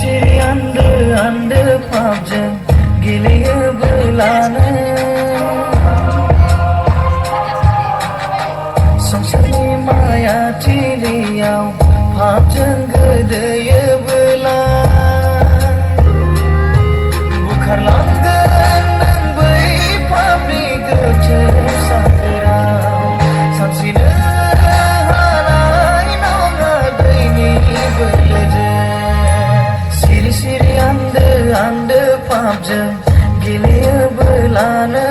सिरि आन्दो आन्दो पापजों गेलेयोब्लानो संसारनि माया थिलियाव पापजों गोदोयोब्ला बुखारलांगोन नों बै पापनि गोथौ सागोराव सानस्रिनो हानाय नङा दैनि बोलोजों सिरि सिरि आन्दो आन्दो पापजों गेलेयोब्लानो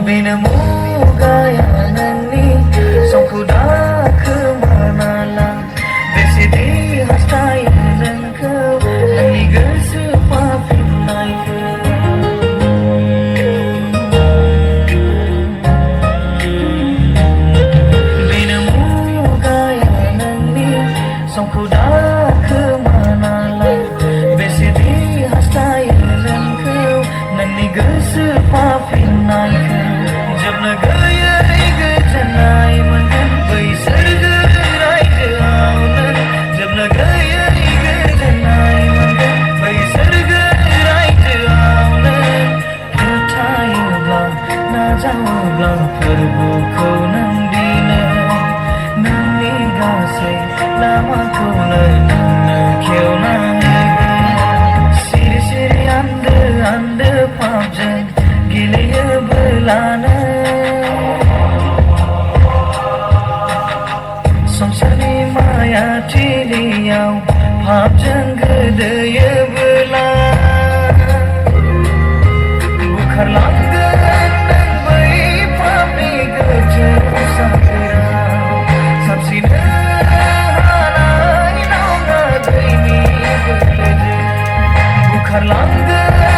बेनो मुगाया नोंनि समखौ दाखोमानाला बेसेदि हास्थायो नोंखौ नोंनि गोसो पाफिननायखौ बेनो मुगाया नोंनि समखौ दाखोमानाला बेसेदि हास्थायो नोंखौ नोंनि गोसो पाफिननायखौ जोबनो गैयै गोजोननाय मोनगोन बै सोरगो रायजोआव नों जोबनो गैयै गोजोननाय मोनगोन बै सोरगो रायजोआव नों फोथायोब्ला नाजावोब्ला फोरबोखौ नों दिनै नोंनि गासै लामाखौनो नोंनो खेवना होगोन सिरि सिरि आन्दो आन्दो पापजों गेलेयोब्लानो संसारनि माया थिलियाव पापजों गोदोयोब्ला बुखारलांगोन नों बै पापनि गोथौ सागोराव सानस्रिनो हानाय नङा दैनि बोलोजों बुखारलांगोन